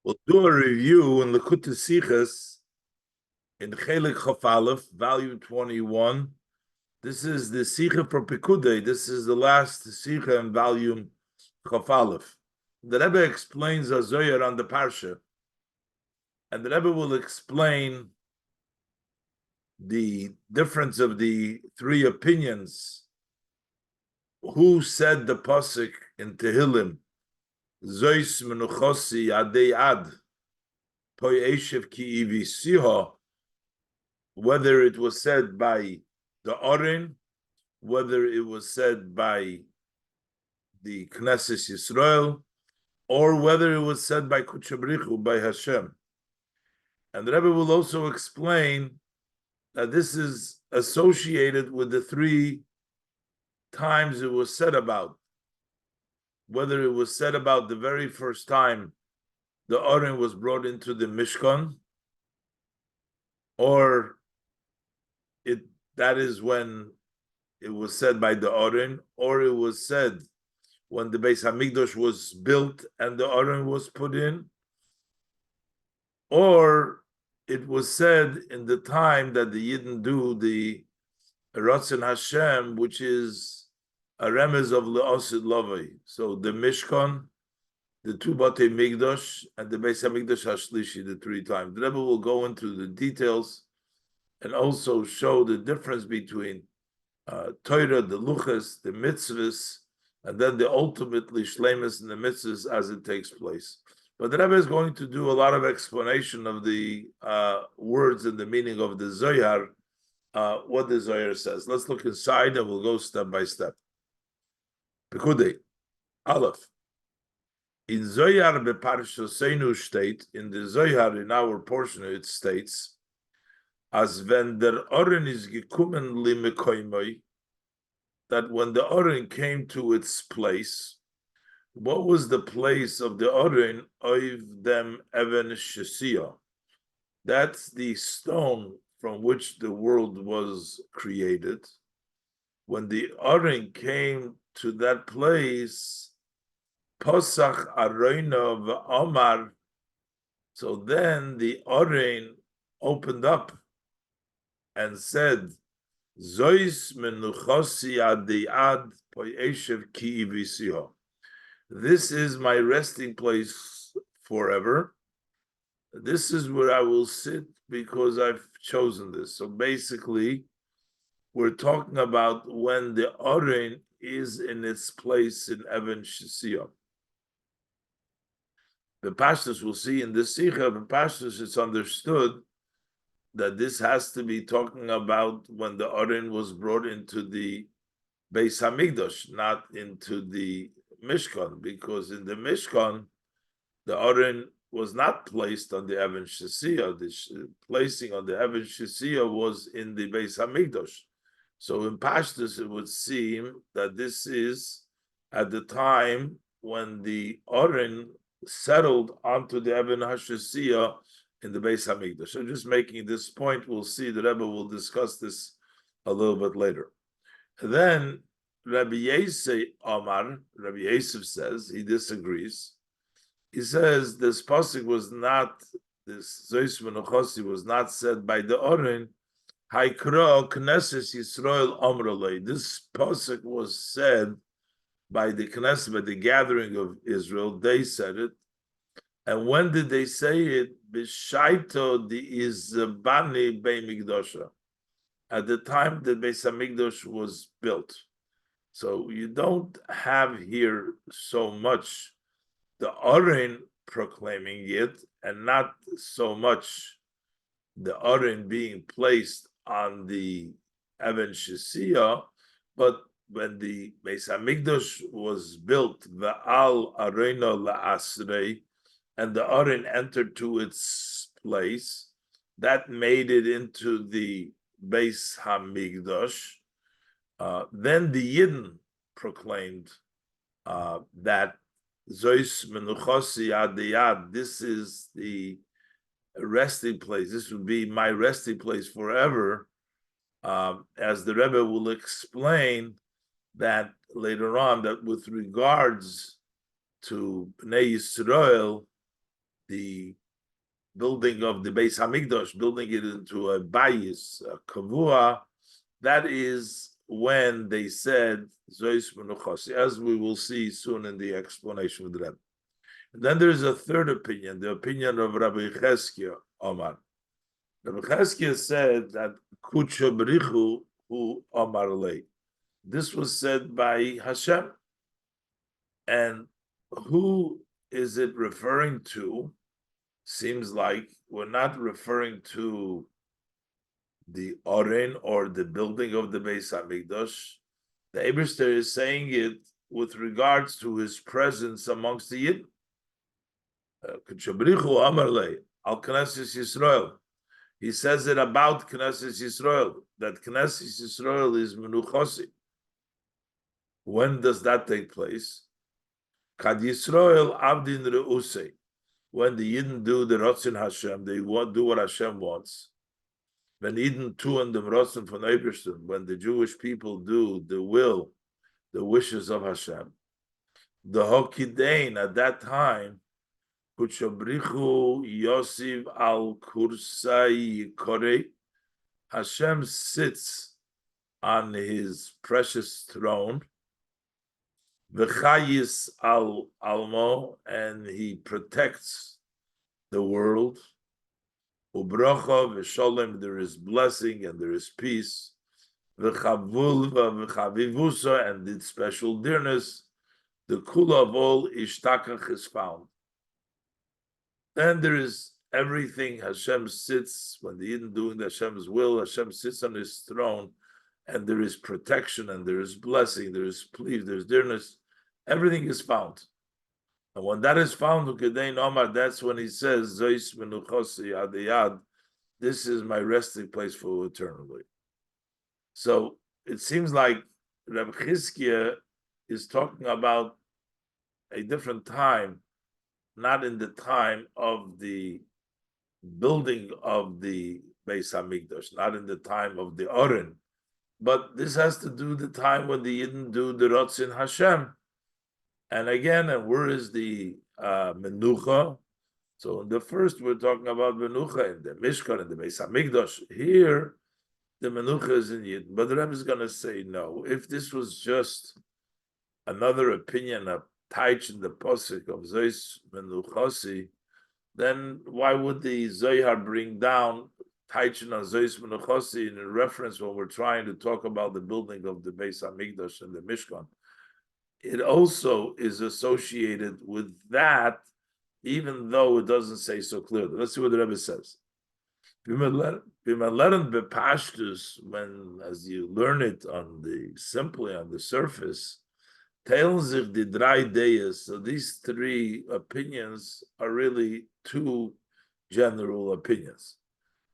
We'll do a review in Likutei Sichos in Chalek Chaf Aleph, volume 21. This is the Sicha for Pikudei. This is the last Sicha in volume Chaf Aleph. The Rebbe explains a Zohar on the Parsha, and the Rebbe will explain the difference of the three opinions. Who said the pasuk in Tehillim, Zois menuchosi adei ad, poyeshev ki ivisiho, whether it was said by the Orin, whether it was said by the Knesset Yisrael, or whether it was said by Kutchabrichu, by Hashem. And the Rebbe will also explain that this is associated with the three times it was said about. Whether it was said about the very first time the Orin was brought into the Mishkan, or that is when it was said by the Orin, or it was said when the Beis Hamikdash was built and the Orin was put in, or it was said in the time that the Yidden do the Ratzon Hashem, which is a remez of Le'osid Lavai. So the Mishkan, the two Batei Migdash, and the Beis Hamikdash Hashlishi, the three times. The Rebbe will go into the details and also show the difference between Torah, the Luchas, the Mitzvahs, and then the ultimately Shlemus and the Mitzvahs as it takes place. But the Rebbe is going to do a lot of explanation of the words and the meaning of the Zohar, what the Zohar says. Let's look inside and we'll go step by step. Pikudei, Aleph. In Zohar beParshoseinu state, in the Zohar, in our portion, it states, as when der Oren is gekommen limekoimoi, that when the Oren came to its place, what was the place of the Oren? Oiv dem even shesia. That's the stone from which the world was created. When the Oren came to that place, Posach Aroina v'Omar, so then the Oren opened up and said, Zois menuchosi ad poyeshev ki ivisiho. This is my resting place forever. This is where I will sit because I've chosen this. So basically, we're talking about when the Oren is in its place in Even Shisia. The pastors will see in this Sikha, the pastors, it's understood that this has to be talking about when the Oren was brought into the Beis Hamikdash, not into the Mishkan, because in the Mishkan, the Oren was not placed on the Even Shisia. The placing on the Even Shisia was in the Beis Hamikdash. So in Pashtus, it would seem that this is at the time when the Oren settled onto the Even HaShisia in the Beis Hamikdash. So just making this point, we'll see the Rebbe will discuss this a little bit later. And then Rabbi Yosef Omar, Rabbi Yosef says, he disagrees. He says this pasuk was not, this Zois Menuchosi was not said by the Oren, Haikra Knesset Yisrael Omrolei. This pasuk was said by the Knesset, by the gathering of Israel. They said it. And when did they say it? B'shaito the Izbani Bei Migdosha. At the time that Beis Hamikdash was built. So you don't have here so much the Oren proclaiming it, and not so much the Oren being placed on the Even Shisia, but when the Beis Hamikdash was built, the Al Arena La'asrei, and the Oren entered to its place, that made it into the Beis Hamikdash. Then the Yidden proclaimed that Zois Menuchosi Adiyad, this is the resting place. This would be my resting place forever. As the Rebbe will explain that later on, that with regards to Bnei Yisrael, the building of the Beis Hamikdash, building it into a bayis, a kavua, that is when they said Zois Menuchos, as we will see soon in the explanation with Rebbe. And then there's a third opinion, the opinion of Rabbi Cheskia Omar. Rabbi Cheskia said that Kucha Berichu hu Omar lei. This was said by Hashem. And who is it referring to? Seems like we're not referring to the Oren or the building of the Beis Hamikdash. The Eibishter is saying it with regards to his presence amongst the Yidden. Kuchabrichu Amarle al Knesset Yisrael. He says it about Knesset Yisrael, that Knesset Yisrael is Menuchosi. When does that take place? Kad Yisrael Avdin Re'usei. When the Yidden do the Ratzin Hashem, they do what Hashem wants. When Yidden tun dem Ratzin von Eibishter, when the Jewish people do the will, the wishes of Hashem, the Hokidein at that time, Kuchabrichu Yosiv al Kursai Korei, Hashem sits on his precious throne, V'chayis al almo, and he protects the world. Ubracha v'sholem, there is blessing and there is peace. V'chavul v'chavivusa, and its special dearness. The kula of all ishtakach is found. Then there is everything. Hashem sits, when the Yidden doing Hashem's will, Hashem sits on his throne, and there is protection, and there is blessing, there is peace, there is dearness. Everything is found. And when that is found, that's when he says, Zois menuchosi adiyad, this is my resting place for eternally. So it seems like Rabbi Chizkiah is talking about a different time, not in the time of the building of the Beis Hamikdash, not in the time of the Oren, but this has to do the time when the Yidden do the Ratzin Hashem. And again, and where is the Menucha? So in the first, we're talking about Menucha in the Mishkan, in the Beis Hamikdash. Here, the Menucha is in Yidden. But the Rebbe is going to say, no, if this was just another opinion of Taich in the Posik of Zois Menuchosi, then why would the Zohar bring down Taich on Zois Menuchosi in reference when we're trying to talk about the building of the Beis Hamikdash and the Mishkan? It also is associated with that, even though it doesn't say so clearly. Let's see what the Rebbe says. When, as you learn it simply on the surface, the dry days. So these three opinions are really two general opinions.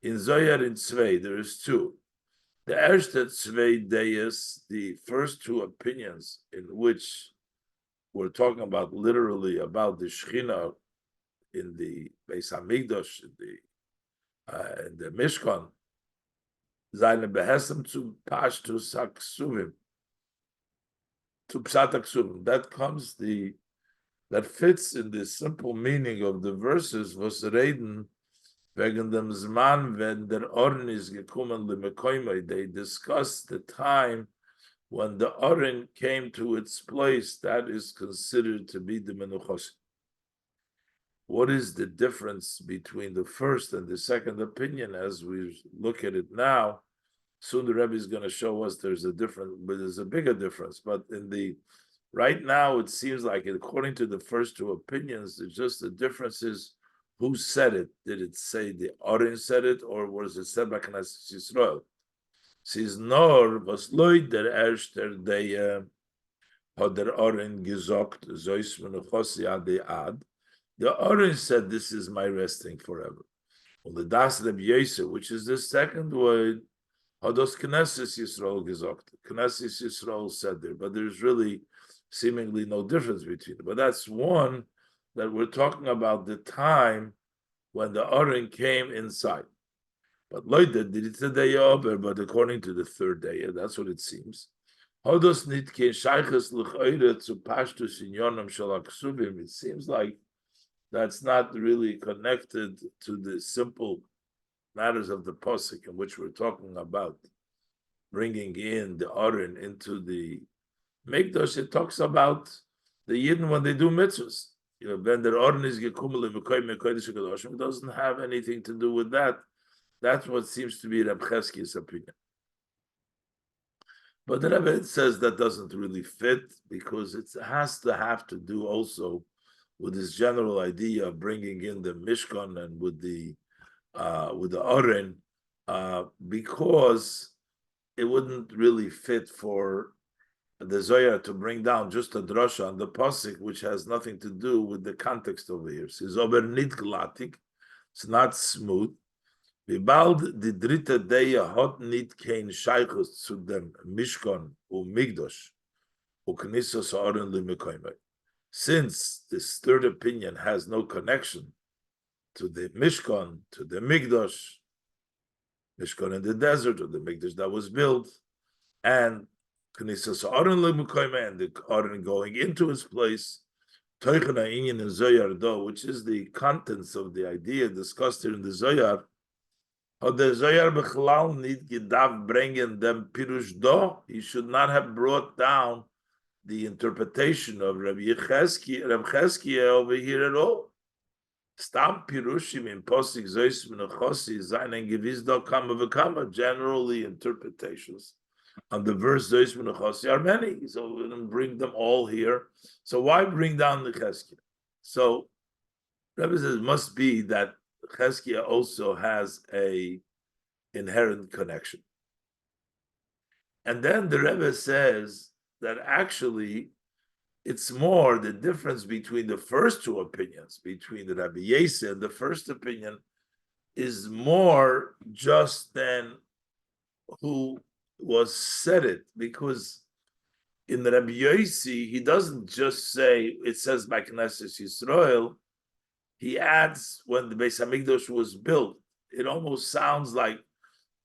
In Zohar in Tzvei, there is two. The erste Tzvei Deis, the first two opinions in which we're talking about literally about the Shechina in the Beis Hamikdash, in the Mishkan, seine Behesem zu Pashtus HaKsuvim, to Pshat HaKsuvim. That fits in the simple meaning of the verses, was reden wegen dem Zman, wenn der Oren is gekommen lemekoimai. They discussed the time when the Oren came to its place. That is considered to be the Menuchos. What is the difference between the first and the second opinion as we look at it now? Soon the Rebbe is going to show us there's a bigger difference. But right now, it seems like according to the first two opinions, it's just the difference is who said it. Did it say the Oren said it, or was it said by Knesset Yisrael? Says nor was loid der erster der hat der Oren gesagt, Zois menuchosi ad. The Oren said, this is my resting forever. Well, the Das Reb Yosef, which is the second word, Hados Knesset Yisrael gesagt. Knesset Yisrael said there, but there's really seemingly no difference between them. But that's one that we're talking about the time when the Oren came inside. But Loida did it today over, but according to the third day, that's what it seems. Hados nit kein shayches l'choire zu pashtus in yonam shel haksuvim. It seems like that's not really connected to the simple matters of the pasuk in which we're talking about bringing in the Aron into the Mikdash. It talks about the Yidden when they do mitzvahs. When their Aron is gekumel it doesn't have anything to do with that. That's what seems to be Reb Chesky's opinion. But the Rebbe says that doesn't really fit because it has to have to do also with this general idea of bringing in the Mishkan and with the Aron, because it wouldn't really fit for the Zohar to bring down just a drasha on the pasuk, which has nothing to do with the context over here. It's not smooth. Bald die dritte Deja hat nicht kein Scheichus zu dem Mishkan und Migdosh und Knissos Aaron Limikoimai. Since this third opinion has no connection to the Mishkan, to the Migdosh in the desert, or the Migdosh that was built, and Knissos Aaron Limikoimai, and the Aaron going into his place, Teuchena Inyan in Zoyar Do, which is the contents of the idea discussed here in the Zoyar. The Zohar Bechlal need Gidav bringen them Pirush Do. He should not have brought down the interpretation of Rabbi Chesky over here at all. Stam Pirushim in Posik Zois Menuchosi Zainen Gewiss Do Kama V'Kama. Generally, interpretations on the verse Zois Menuchosi are many, so we don't bring them all here. So why bring down the Chesky? So Rabbi says it must be that Cheskia also has a inherent connection. And then the Rebbe says that actually it's more the difference between the first two opinions, between the Rabbi Yese and the first opinion, is more just than who was said it, because in the Rabbi Yose, he doesn't just say, it says by Knesset Yisrael, he adds when the Beis Hamikdash was built. It almost sounds like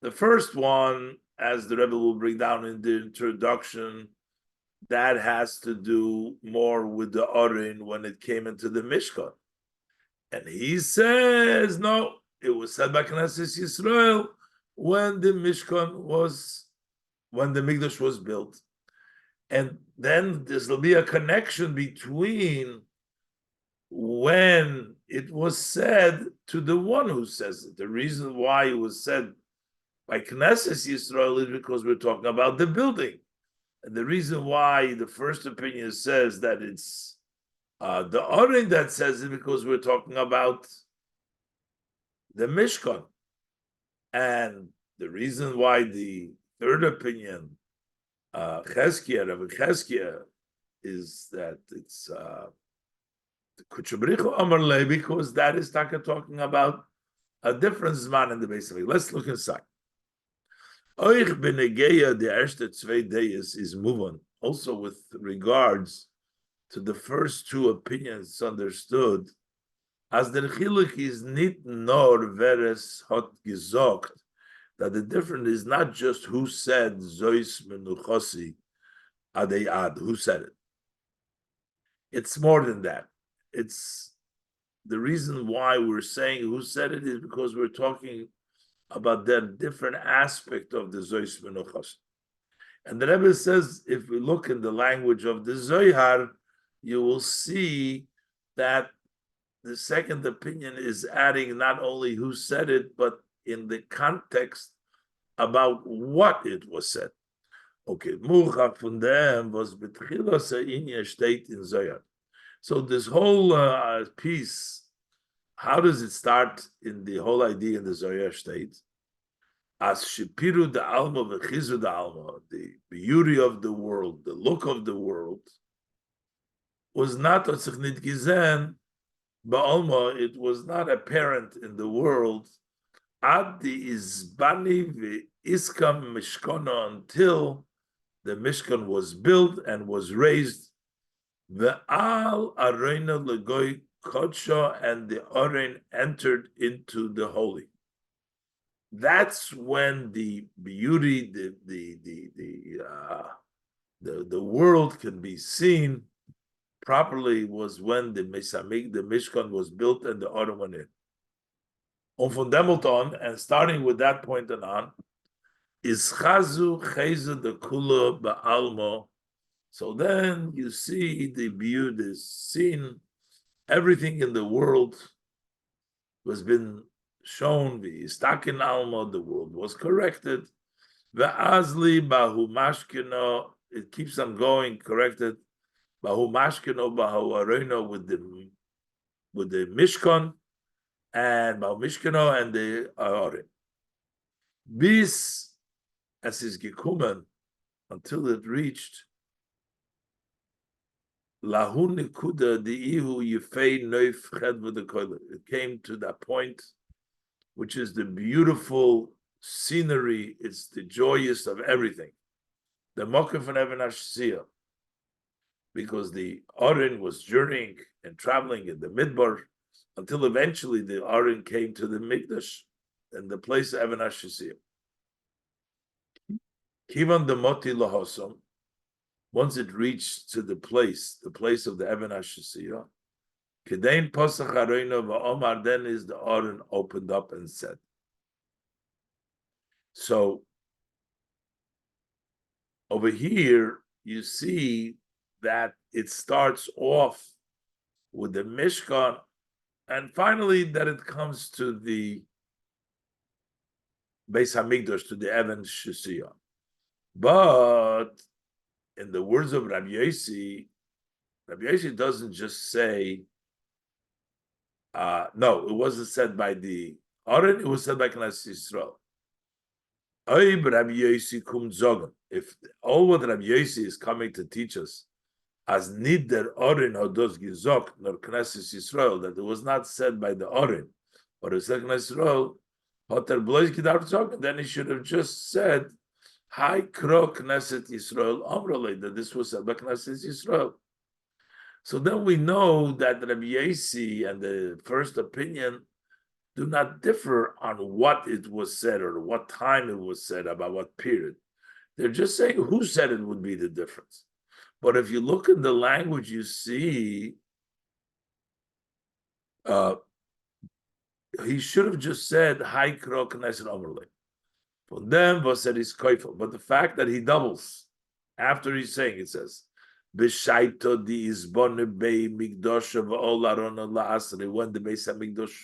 the first one, as the Rebbe will bring down in the introduction, that has to do more with the Aron when it came into the Mishkan. And he says, no, it was said by Knesset Yisrael when the Mikdash was built. And then there'll be a connection between when it was said to the one who says it. The reason why it was said by Knesset Yisrael is because we're talking about the building. And the reason why the first opinion says that it's the Aron that says it because we're talking about the Mishkan. And the reason why the third opinion, Rabbi Cheskia, is that it's because that is talking about a different Zman in the base of it. Let's look inside. Oich benegeya the erste zwei days is move on. Also with regards to the first two opinions understood, as der Chiluk is nit nor veres hot gesagt, that the difference is not just who said Zois Menuchosi Adei Ad, who said it. It's more than that. It's the reason why we're saying who said it is because we're talking about that different aspect of the Zois Menuchos. And the Rebbe says, if we look in the language of the Zohar, you will see that the second opinion is adding not only who said it, but in the context about what it was said. Okay, Murchach von dem was betchilas ha'inyan steht in Zohar. So this whole piece, how does it start in the whole idea in the Zohar state? As Shipiru the Alma v'chizu the Alma, the beauty of the world, the look of the world, was not a sich gizen, ba'alma, it was not apparent in the world, ad the izbani v'iskam mishkana, until the Mishkan was built and was raised, the al arena legoy kodsha, and the Aron entered into the holy. That's when the beauty, the world can be seen, properly was when the Mishkan was built and the Aron went in. Von Demelton, and starting with that point on, is Chazu Cheza the Kula Ba'almo. So then you see the view, the scene, everything in the world was been shown, the Istakin Alma, the world was corrected. Ve'azli Bahu Mashkino, it keeps on going, corrected. Bahu Mashkino, Bahu Areno with the Mishkan, and Bahu Mishkino and the Arin. Bis as is gekumen until it reached Lahun Nikuda the Ihu Yifei Neuf Chedva the Koile. It came to that point, which is the beautiful scenery, it's the joyous of everything. The Mokim von Even HaShasiyah, because the Arin was journeying and traveling in the Midbar until eventually the Arin came to the Mikdash and the place of Even HaShasiyah. Kivan the Moti Lahosam, once it reached to the place of the Even HaShasiyah, Kedain Pasach Hareino va'omar, then is the Aron opened up and said. So over here you see that it starts off with the Mishkan, and finally that it comes to the Beis Hamikdash, to the Even HaShasiyah. But in the words of Rabbi Yossi doesn't just say, no, it wasn't said by the Aron, it was said by Knesset Yisrael. If all what Rabbi Yossi is coming to teach us, as nid der Aron hados gizok nor Knesset Yisrael, that it was not said by the Aron, but it was said Knesset Yisrael, then he should have just said, Hi Kro Knesset Yisrael Amrale, that this was said by Knesset Yisrael. So then we know that Rabbi Yossi and the first opinion do not differ on what it was said or what time it was said, about what period. They're just saying who said it would be the difference. But if you look in the language, you see he should have just said Hi Kro Knesset Amrale. From them was said is koifel, but the fact that he doubles after he's saying, it says B'shaito di izbone bei migdosh v'ol aron la'asri, when the Beis Hamikdash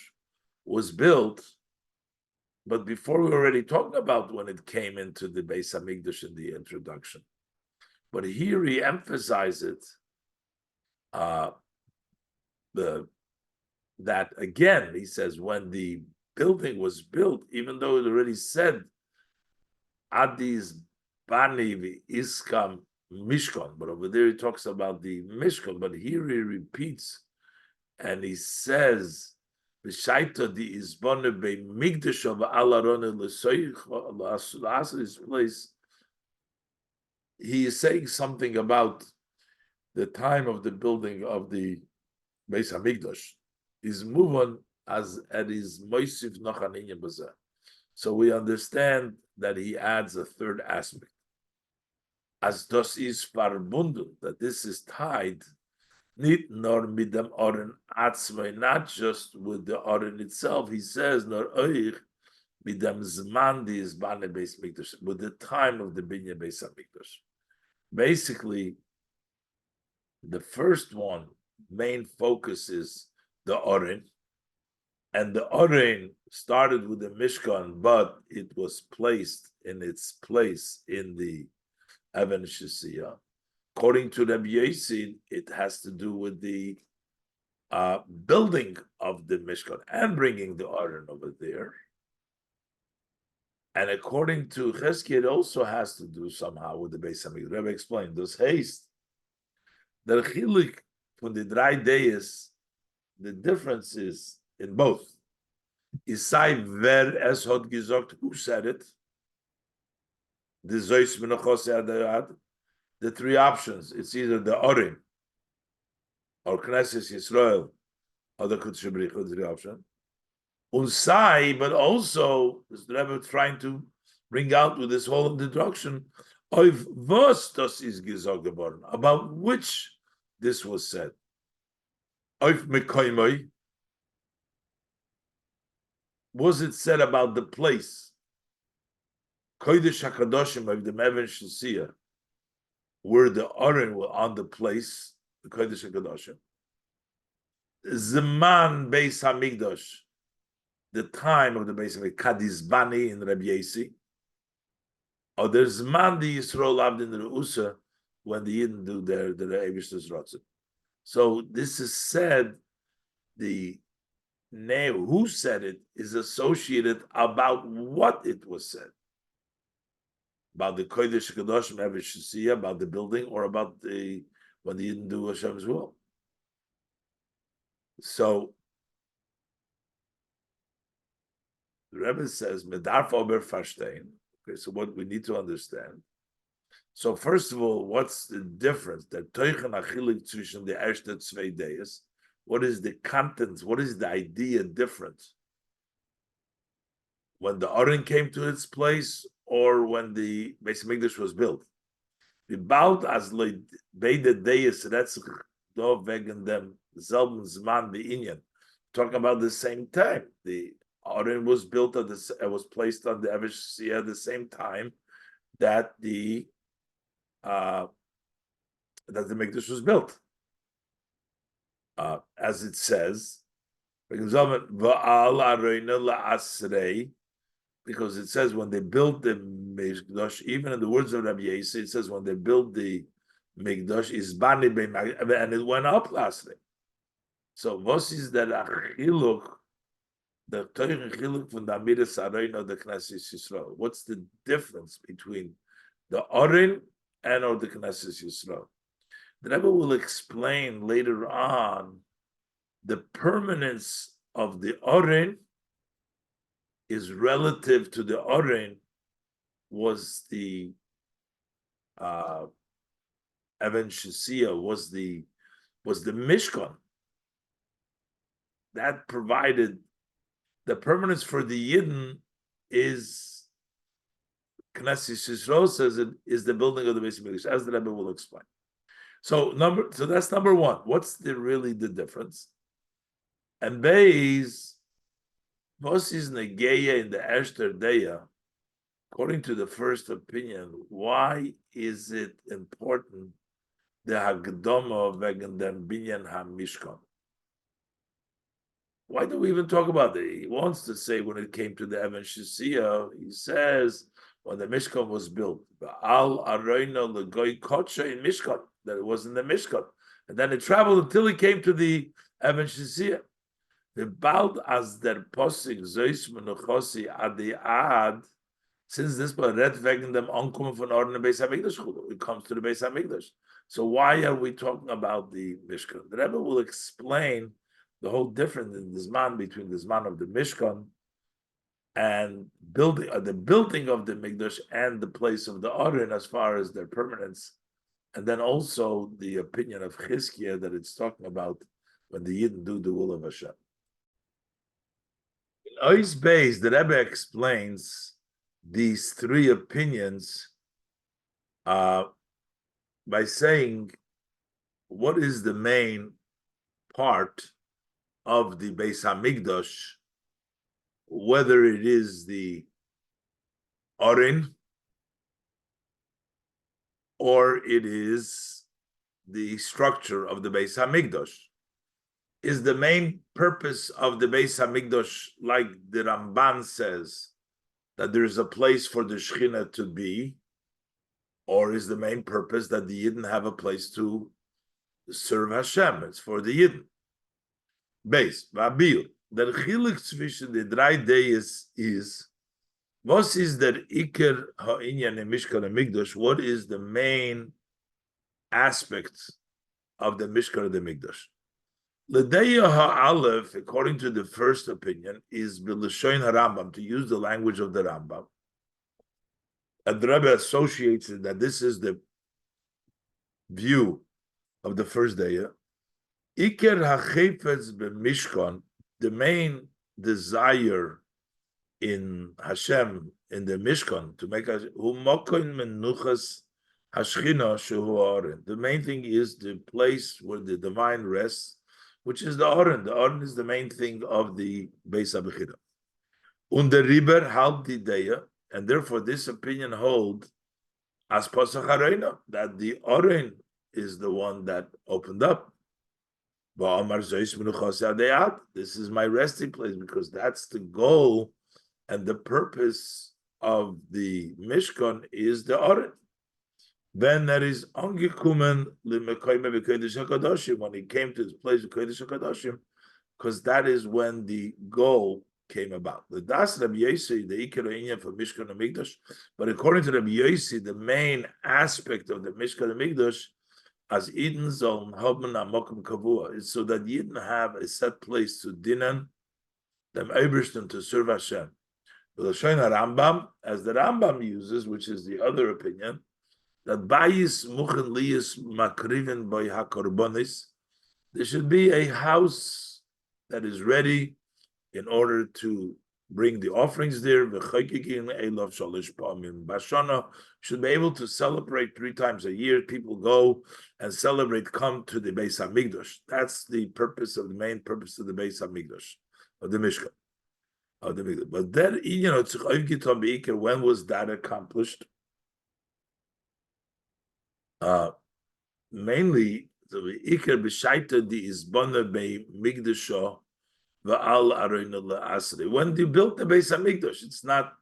was built. But before, we were already talking about when it came into the Beis Hamikdash in the introduction. But here he emphasizes that again. He says when the building was built, even though it already said Adis Bani Iskam Mishkan, but over there he talks about the Mishkan, but here he repeats and he says, B'shaita di izbone be migdash of Alaron l'asris place. He is saying something about the time of the building of the Beis Hamikdash. Is moving as at his moisif nochaninyan bazeh. So we understand that he adds a third aspect. As das is verbunden, that this is tied, nit nor mit dem Oren atzmei, not just with the Oren itself. He says, nor oich mit dem zman di is bane Beis Mikdash, with the time of the binyan Beis Hamikdash. Basically, the first one, main focus is the Oren, and the Oren started with the Mishkan, but it was placed in its place in the Even HaShasiyah. According to Rabbi Yossi, it has to do with the building of the Mishkan and bringing the Oren over there. And according to Chesky, it also has to do somehow with the Beis Hamikdash. Rabbi explained, this haste, the chilik from the dry days, the difference is in both. Isai ver es hot gesagt, who said it? The Zois Menachos Adayad. The three options, it's either the Orim or Knesset Yisrael or the Kutz Shebri, the option. Unsai, but also, is the Rebbe trying to bring out with this whole introduction, of was das is gesagt geworden, about which this was said. Oif mekoimoi, was it said about the place? Kodesh HaKadoshim of the Meven Shasiya, where the Aron were on the place, the Kodesh HaKadoshim. Zeman Beis HaMikdash, the time of the Beis HaMikdash, Kadizbani in Rabbi Yesi, or there's Zman the Yisrael Abd in the Usa, when the Yidden do their Eivishter's Ratzon. So this is said, the name who said it is associated about what it was said. About the Kodesh Kadoshim Evish Shasiya, about the building, or about the when they didn't do Hashem's will. So the Rebbe says, Medarf Ober Fashtein. Okay, so what we need to understand. So first of all, what's the difference? That Teuchen Achilik zwischen the erste zwei days. What is the content? What is the idea difference? When the Aron came to its place, or when the Beis Hamikdash was built? The bald as beide days retzich do wegen dem selben Zman the Inyan. Talking about the same time. The Aron was built at this, it was placed on the Evish at the same time that the Mikdash was built. As it says, because it says when they built the Mikdash, even in the words of Rabbi Yesi, it says when they built the Mikdash, is bani and it went up lastly. So what is that achiluk, the Torah chiluk from the Amidas Arein of the Knesset Yisrael? What's the difference between the Aron and or the Knesset Yisrael? The Rebbe will explain later on the permanence of the Aron is relative to the Aron was the Even Shasiya, was the Mishkan. That provided the permanence for the Yidden is Knesset Yisrael says it is the building of the Beis Hamikdash, as the Rebbe will explain. So that's number one. What's really the difference? And Beis, was is Negeya in the Eshter Deya, according to the first opinion, why is it important the Hagdoma wegen dem Binyan HaMishkan? Why do we even talk about it? He wants to say when it came to the Even Shasiya, he says when the Mishkan was built, Al Aroina Legoy Kocha in Mishkan, that it was in the Mishkan. And then it traveled until he came to the Even Shasiya. The Bald as der Posig Zeus Menuchosi Adi Ad, since this was red wegen them ankommen von Orden Beis Hamikdash, it comes to the Beis Hamikdash. So why are we talking about the Mishkan? The Rebbe will explain the whole difference in the Zman between the Zman of the Mishkan and the building of the Mikdash and the place of the Aron as far as their permanence, and then also the opinion of Chizkiah that it's talking about when the Yidden do the will of Hashem. In Ois Beis, the Rebbe explains these three opinions by saying what is the main part of the Beis Hamikdash, whether it is the Aron or it is the structure of the Beis Hamikdash. Is the main purpose of the Beis Hamikdash, like the Ramban says, that there is a place for the Shekhinah to be, or is the main purpose that the Yidden have a place to serve Hashem? It's for the Yidden. Beis, Vabil, der Chilik zwischen the 3 days is, was is der Iker ha'inyan in Mishkan and Mikdash? What is the main aspect of the Mishkan and the Mikdash? L'deya ha'alef, according to the first opinion, is b'l'shoin ha'Rambam, to use the language of the Rambam. And the Rebbe associates it that this is the view of the first day. Iker ha'chefetz b'mishkan, the main desire in Hashem, in the Mishkan, to make us hu'mokon menuchas hashchina shehu Aron. The main thing is the place where the divine rests, which is the Oren. The Oren is the main thing of the Beis HaBechira. Und der Riber halt die Deya, and therefore this opinion holds as Pasach Harena, that the Oren is the one that opened up. This is my resting place, because that's the goal and the purpose of the Mishkan is the Oren. Then there is Angekumen Limekayme B'Kodesh HaKadoshim, when he came to his place of Kodesh HaKadoshim, because that is when the goal came about. The Das Rabbi Yossi, the Ikar Inyan for Mishkan and Mikdash, but according to Rabbi Yossi, the main aspect of the Mishkan and Mikdash, as Eden Zon Hobman Amokum Kavua, is so that Yidden have a set place to dinan, them Ebersten to serve Hashem. The Lashon Rambam, as the Rambam uses, which is the other opinion, that Bayis Muchen Liyis Makriven by Hakorbonis, there should be a house that is ready in order to bring the offerings there. Should be able to celebrate 3 times a year. People go and celebrate, come to the Beis HaMikdash. That's the purpose of the main purpose of the Beis HaMikdash, of the Mishkan. Of the Mikdash. But then, when was that accomplished? Mainly, the Iker B'Shaita di Izbana Bei Migdasho V'al Aron Asri. When they built the Beis HaMikdash, it's not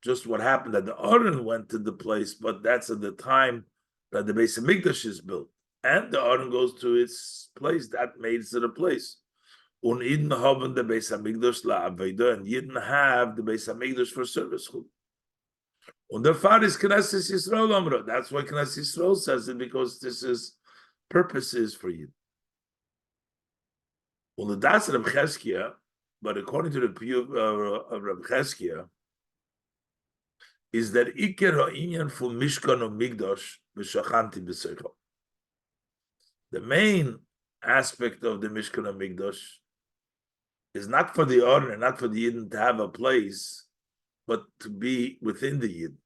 just what happened that the Aron went to the place, but that's at the time that the Beis HaMikdash is built, and the Aron goes to its place. That makes it a place. Und Yidden haben the Beis HaMikdash la'aveda, and Yidden have the Beis HaMikdash for service. Und der Fall is Knesset Yisrael Amra. That's why Knesset Yisrael says it, because this is purposes for you. Well, the Das Reb Cheskia, but according to the view of Reb Cheskia, is that Iker ha'inyan for Mishkan or Migdash v'shachanti b'seichel. The main aspect of the Mishkan or Migdash is not for the Oren, not for the Yidden to have a place, but to be within the Yid.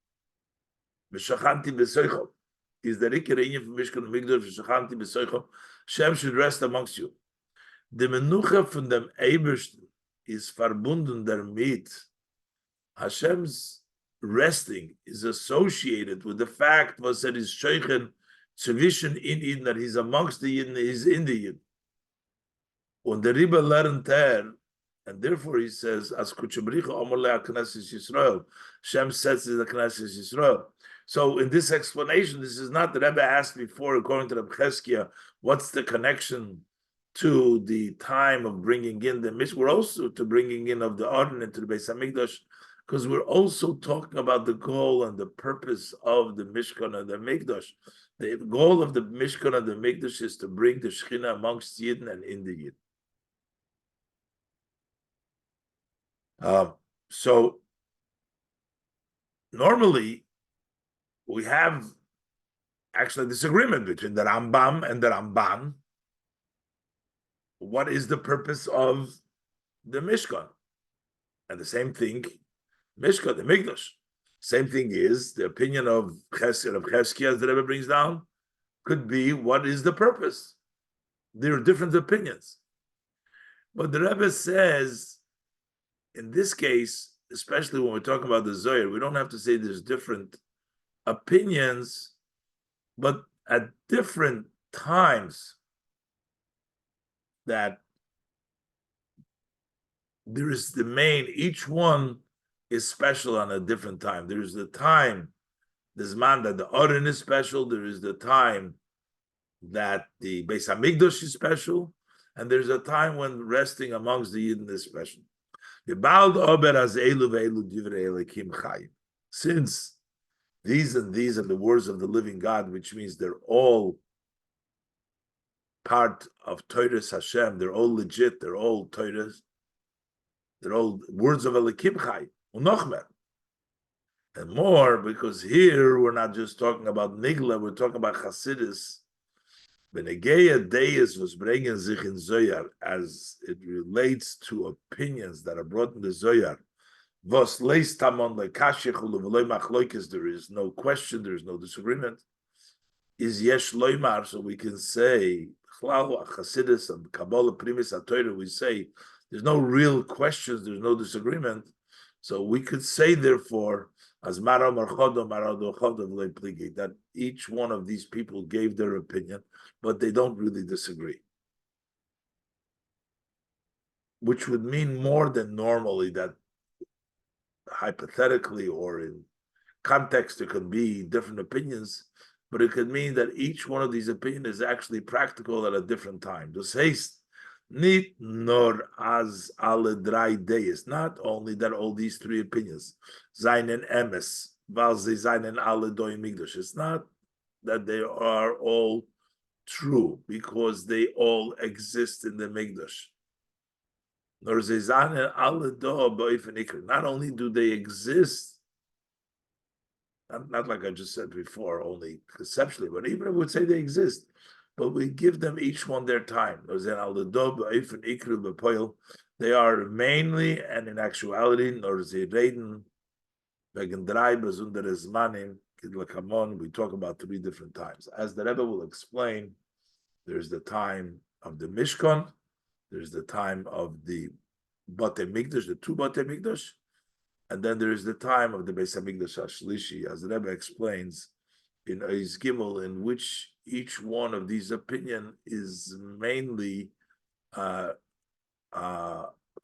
V'shachanti b'seichel is that Iker ha'inyan for Mishkan or Migdash v'shachanti b'seichel. Shem should rest amongst you. The Menucha von dem Ebersten is verbunden damit. Hashem's resting is associated with the fact was that he's sheichen tzvishen in Eden, that he's amongst the Eden, he's in the Eden. Und der Rebbe learned and therefore he says, as Kuchabricha Omar Lea Knesset Yisrael, Hashem says in the Knesset Yisrael. So in this explanation, this is not the Rebbe asked before, according to Reb Cheskia, what's the connection to the time of bringing in the Mishkan? We're also to bringing in of the Aron into the Beis HaMikdash, because we're also talking about the goal and the purpose of the Mishkan and the Mikdash. The goal of the Mishkan and the Mikdash is to bring the Shekhinah amongst Yidden and in the Yidden. So normally we have actually disagreement between the Rambam and the Ramban. What is the purpose of the Mishkan? And the same thing, Mishkan, the Mikdash. Same thing is the opinion of Cheskia, as the Rebbe brings down, could be what is the purpose. There are different opinions. But the Rebbe says, in this case, especially when we're talking about the Zohar, we don't have to say there's different opinions, but at different times, that there is the main, each one is special on a different time. There is the time, this man that the Aron is special, there is the time that the Beis HaMikdash is special, and there's a time when resting amongst the Yidden is special. Since these and these are the words of the living God, which means they're all part of Torah's Hashem, they're all legit, they're all Torah's, they're all words of Elikim Chai, Unochmer. And more, because here we're not just talking about Nigla, we're talking about Chassidus. Benegeya Deis was bringing sich in Zoyar, as it relates to opinions that are brought in the Zoyar. Vos leis tamon lekashich ulevoloi machloikis, there is no question, there is no disagreement. Is yesh loimar, so we can say Chassidus and Kabbalah Primis HaTorah, we say there's no real questions, there's no disagreement. So we could say, therefore, as that each one of these people gave their opinion, but they don't really disagree. Which would mean more than normally, that hypothetically or in context there could be different opinions, but it could mean that each one of these opinions is actually practical at a different time. Das heißt, nicht nur as alle drei days, not only that all these three opinions, seinen emes, weil sie seinen alle doim migdash. It's not that they are all true because they all exist in the migdash. Nor sie seinen alle do ba'ifin ikr. Not only do they exist, not like I just said before, only conceptually, but even if we would say they exist, but we give them each one their time. They are mainly and in actuality, we talk about three different times. As the Rebbe will explain, there's the time of the Mishkan, there's the time of the Bate Mikdash, the two Bate Mikdash, and then there is the time of the Beis Hamikdash Hashlishi, as the Rebbe explains in Eis Gimel, in which each one of these opinion is mainly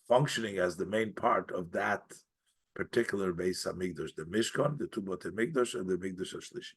functioning as the main part of that particular Beis Hamikdash, the Mishkan, the two Bate Mikdash, and the Mikdash Hashlishi.